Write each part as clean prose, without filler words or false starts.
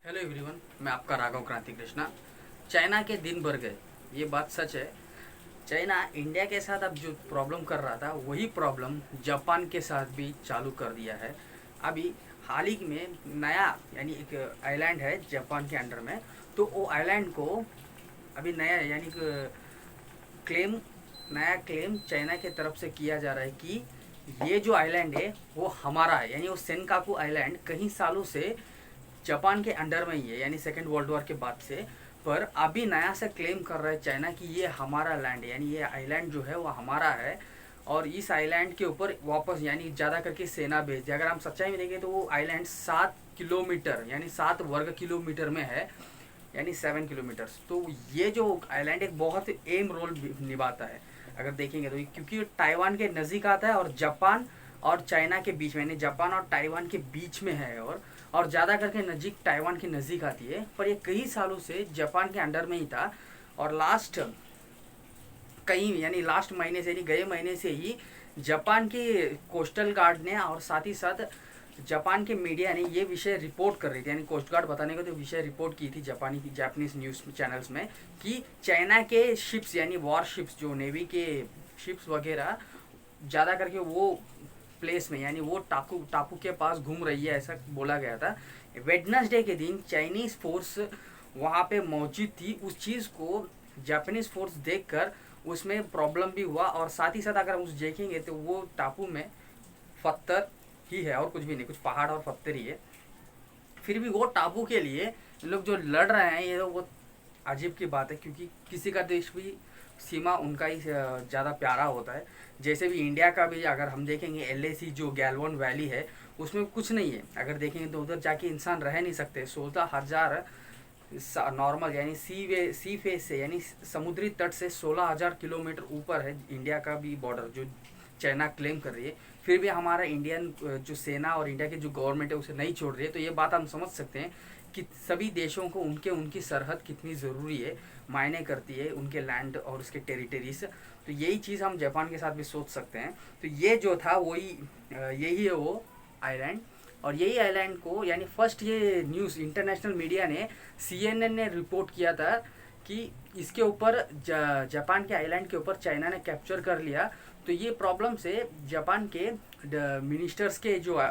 Hello everyone, मैं आपका Raghav Kranti Krishna. China के दिन भर गए, ये बात सच है। चाइना इंडिया के साथ अब जो प्रॉब्लम कर रहा था वही प्रॉब्लम जापान के साथ भी चालू कर दिया है। अभी हाल ही में नया यानी एक आइलैंड है जापान के अंडर में, तो वो आइलैंड को अभी नया यानी क्लेम नया क्लेम चाइना की तरफ से किया जा रहा है कि ये जो आइलैंड है वो हमारा है। यानी वो सेनकाकू आइलैंड कई सालों से जापान के अंडर में ही है, यानी सेकेंड वर्ल्ड वॉर के बाद से। पर अभी नया से क्लेम कर रहा है चाइना कि ये हमारा लैंड है, यानी ये आइलैंड जो है वो हमारा है। और इस आइलैंड के ऊपर वापस यानी ज़्यादा करके सेना भेज दिया। अगर हम सच्चाई में देखें तो वो आइलैंड 7 किलोमीटर यानी 7 वर्ग किलोमीटर में है, यानी 7 किलोमीटर्स। तो ये जो आइलैंड एक बहुत अहम रोल निभाता है अगर देखेंगे तो, क्योंकि ताइवान के नज़दीक आता है और जापान और चाइना के बीच में, यानी जापान और ताइवान के बीच में है। और ज़्यादा करके नज़दीक ताइवान के नज़दीक आती है। पर ये कई सालों से जापान के अंडर में ही था। और लास्ट महीने से, यानी गए महीने से ही जापान के कोस्टल गार्ड ने और साथ ही साथ जापान के मीडिया ने ये विषय रिपोर्ट कर रही थी, यानी कोस्ट गार्ड बताने को तो विषय रिपोर्ट की थी जापानीज न्यूज़ चैनल्स में कि चाइना के शिप्स यानी वॉर शिप्स, जो नेवी के शिप्स वगैरह ज़्यादा करके वो प्लेस में यानी वो टापू के पास घूम रही है, ऐसा बोला गया था। वेडनेसडे के दिन चाइनीज़ फोर्स वहाँ पे मौजूद थी। उस चीज़ को जापानीज़ फोर्स देखकर उसमें प्रॉब्लम भी हुआ। और साथ ही साथ अगर हम उस देखेंगे तो वो टापू में पत्थर ही है और कुछ भी नहीं, कुछ पहाड़ और पत्थर ही है। फिर भी वो टापू के लिए लोग जो लड़ रहे हैं, ये तो वो अजीब की बात है, क्योंकि किसी का देश भी सीमा उनका ही ज़्यादा प्यारा होता है। जैसे भी इंडिया का भी अगर हम देखेंगे, एलएसी जो गैलवन वैली है उसमें कुछ नहीं है। अगर देखेंगे तो उधर जाके इंसान रह नहीं सकते। 16,000 नॉर्मल यानी सी फेस से यानी समुद्री तट से 16,000 किलोमीटर ऊपर है इंडिया का भी बॉर्डर, जो चाइना क्लेम कर रही है। फिर भी हमारा इंडियन जो सेना और इंडिया की जो गवर्नमेंट है उसे नहीं छोड़ रही है। तो ये बात हम समझ सकते हैं कि सभी देशों को उनकी सरहद कितनी ज़रूरी है, मायने करती है उनके लैंड और उसके टेरिटरीज। तो यही चीज़ हम जापान के साथ भी सोच सकते हैं। तो ये जो था वही यही है वो आइलैंड। और यही आइलैंड को यानी फर्स्ट ये न्यूज़ इंटरनेशनल मीडिया ने, सीएनएन ने रिपोर्ट किया था कि इसके ऊपर जापान के आइलैंड के ऊपर चाइना ने कैप्चर कर लिया। तो ये प्रॉब्लम से जापान के मिनिस्टर्स के जो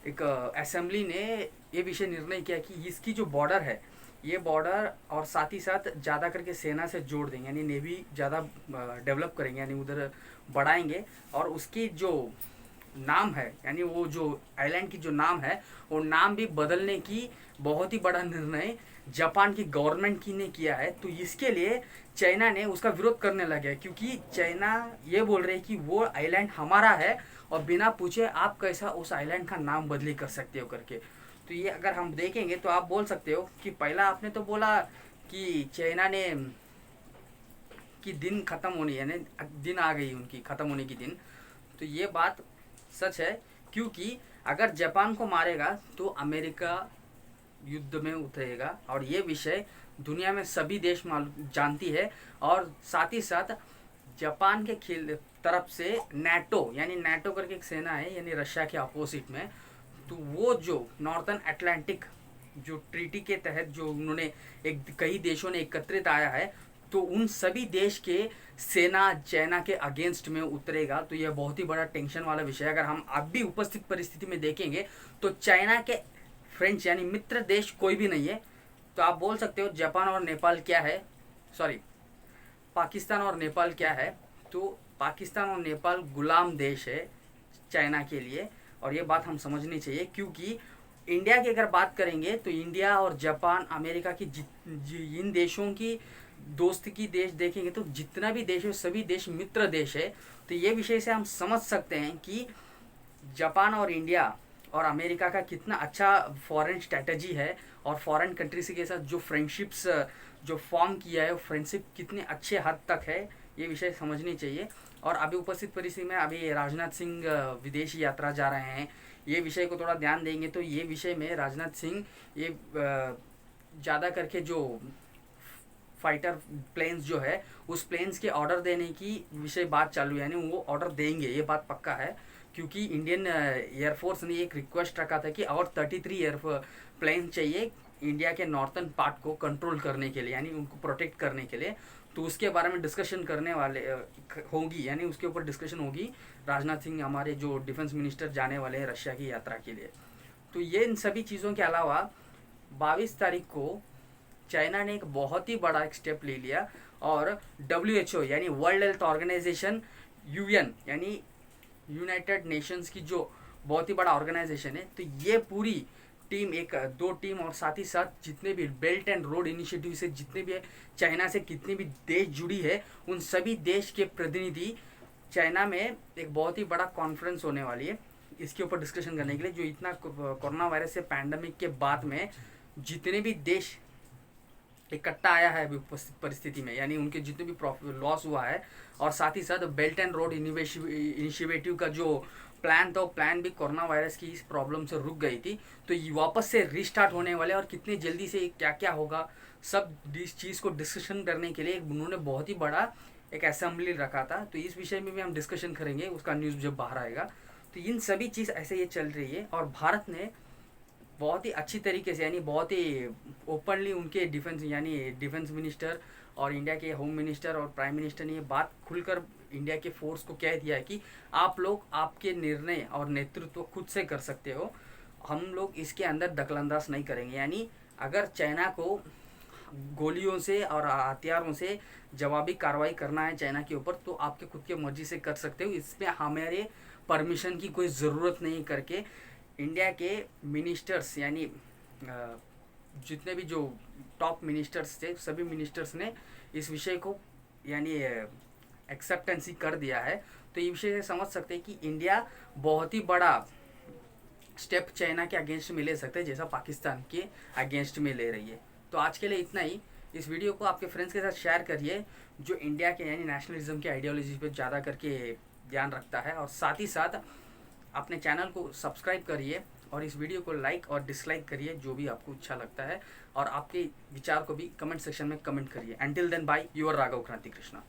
एक असेंबली ने ये विषय निर्णय किया कि इसकी जो बॉर्डर है, ये बॉर्डर और साथ ही साथ ज़्यादा करके सेना से जोड़ देंगे, यानी नेवी ज़्यादा डेवलप करेंगे, यानी उधर बढ़ाएंगे। और उसकी जो नाम है, यानी वो जो आइलैंड की जो नाम है, वो नाम भी बदलने की बहुत ही बड़ा निर्णय जापान की गवर्नमेंट की ने किया है। तो इसके लिए चाइना ने उसका विरोध करने लगे, क्योंकि चाइना ये बोल रही है कि वो आइलैंड हमारा है और बिना पूछे आप कैसा उस आइलैंड का नाम बदली कर सकते हो करके। तो ये अगर हम देखेंगे तो आप बोल सकते हो कि पहला आपने तो बोला कि चाइना ने कि दिन खत्म होनी, यानी दिन आ गई उनकी खत्म होने की दिन। तो ये बात सच है, क्योंकि अगर जापान को मारेगा तो अमेरिका युद्ध में उतरेगा। और ये विषय दुनिया में सभी देश जानती है। और साथ ही साथ जापान के तरफ से नाटो, यानी नाटो करके एक सेना है, यानी रशिया के अपोजिट में। तो वो जो नॉर्थन अटलांटिक जो ट्रीटी के तहत जो उन्होंने कई देशों ने एकत्रित आया है, तो उन सभी देश के सेना चाइना के अगेंस्ट में उतरेगा। तो यह बहुत ही बड़ा टेंशन वाला विषय है। अगर हम अब भी उपस्थित परिस्थिति में देखेंगे तो चाइना के फ्रेंड्स यानी मित्र देश कोई भी नहीं है। तो आप बोल सकते हो जापान और नेपाल क्या है, सॉरी पाकिस्तान और नेपाल क्या है। तो पाकिस्तान और नेपाल गुलाम देश है चाइना के लिए, और ये बात हम समझनी चाहिए। क्योंकि इंडिया की अगर बात करेंगे तो इंडिया और जापान अमेरिका की इन देशों की दोस्त की देश देखेंगे तो जितना भी देश है सभी देश मित्र देश है। तो ये विषय से हम समझ सकते हैं कि जापान और इंडिया और अमेरिका का कितना अच्छा फॉरेन स्ट्रैटेजी है, और फॉरेन कंट्रीज के साथ जो फ्रेंडशिप्स जो फॉर्म किया है वो फ्रेंडशिप कितने अच्छे हद तक है, ये विषय समझनी चाहिए। और अभी उपस्थित परिस्थिति में अभी राजनाथ सिंह विदेशी यात्रा जा रहे हैं, ये विषय को थोड़ा ध्यान देंगे तो ये विषय में राजनाथ सिंह ये ज़्यादा करके जो फाइटर प्लेन्स जो है उस प्लेन्स के ऑर्डर देने की विषय बात चालू है, यानी वो ऑर्डर देंगे, ये बात पक्का है। क्योंकि इंडियन एयरफोर्स ने एक रिक्वेस्ट रखा था कि और 33 एयर प्लेन चाहिए इंडिया के नॉर्थन पार्ट को कंट्रोल करने के लिए, यानी उनको प्रोटेक्ट करने के लिए, तो उसके बारे में डिस्कशन करने वाले होगी, यानी उसके ऊपर डिस्कशन होगी। राजनाथ सिंह हमारे जो डिफेंस मिनिस्टर जाने वाले हैं रशिया की यात्रा के लिए। तो ये इन सभी चीज़ों के अलावा 22 तारीख को चाइना ने एक बहुत ही बड़ा एक स्टेप ले लिया और WHO यानी वर्ल्ड हेल्थ ऑर्गेनाइजेशन, UN यानी यूनाइटेड नेशंस की जो बहुत ही बड़ा ऑर्गेनाइजेशन है, तो ये पूरी टीम, एक 2 टीम और साथ ही साथ जितने भी बेल्ट एंड रोड इनिशिएटिव से जितने भी चाइना से कितने भी देश जुड़ी है, उन सभी देश के प्रतिनिधि चाइना में एक बहुत ही बड़ा कॉन्फ्रेंस होने वाली है इसके ऊपर डिस्कशन करने के लिए। जो इतना कोरोना वायरस से पैंडमिक के बाद में जितने भी देश इकट्ठा आया है अभी परिस्थिति में, यानी उनके जितने भी लॉस हुआ है, और साथ ही साथ बेल्ट एंड रोड इनिशिएटिव का जो प्लान था, वो प्लान भी कोरोना वायरस की इस प्रॉब्लम से रुक गई थी, तो ये वापस से रीस्टार्ट होने वाले, और कितनी जल्दी से क्या क्या होगा सब इस चीज़ को डिस्कशन करने के लिए उन्होंने बहुत ही बड़ा एक असेंबली रखा था। तो इस विषय में भी हम डिस्कशन करेंगे, उसका न्यूज़ जब बाहर आएगा। तो इन सभी चीज़ ऐसे ये चल रही है, और भारत ने बहुत ही अच्छी तरीके से, यानी बहुत ही ओपनली उनके डिफेंस मिनिस्टर और इंडिया के होम मिनिस्टर और प्राइम मिनिस्टर ने ये बात खुलकर इंडिया के फोर्स को कह दिया है कि आप लोग आपके निर्णय और नेतृत्व खुद से कर सकते हो, हम लोग इसके अंदर दखलंदाज नहीं करेंगे। यानी अगर चाइना को गोलियों से और हथियारों से जवाबी कार्रवाई करना है चाइना के ऊपर, तो आपके खुद के मर्जी से कर सकते हो, इसमें हमारे परमिशन की कोई ज़रूरत नहीं करके इंडिया के मिनिस्टर्स, यानी जितने भी जो टॉप मिनिस्टर्स थे, सभी मिनिस्टर्स ने इस विषय को यानी एक्सेप्टेंसी कर दिया है। तो ये विषय से समझ सकते हैं कि इंडिया बहुत ही बड़ा स्टेप चाइना के अगेंस्ट में ले सकते हैं, जैसा पाकिस्तान के अगेंस्ट में ले रही है। तो आज के लिए इतना ही। इस वीडियो को आपके फ्रेंड्स के साथ शेयर करिए जो इंडिया के यानी नेशनलिज्म के आइडियोलॉजी पे ज़्यादा करके ध्यान रखता है, और साथ ही साथ अपने चैनल को सब्सक्राइब करिए और इस वीडियो को लाइक और डिसलाइक करिए जो भी आपको अच्छा लगता है, और आपके विचार को भी कमेंट सेक्शन में कमेंट करिए। Until then bye, your Raghav Kranti Krishna.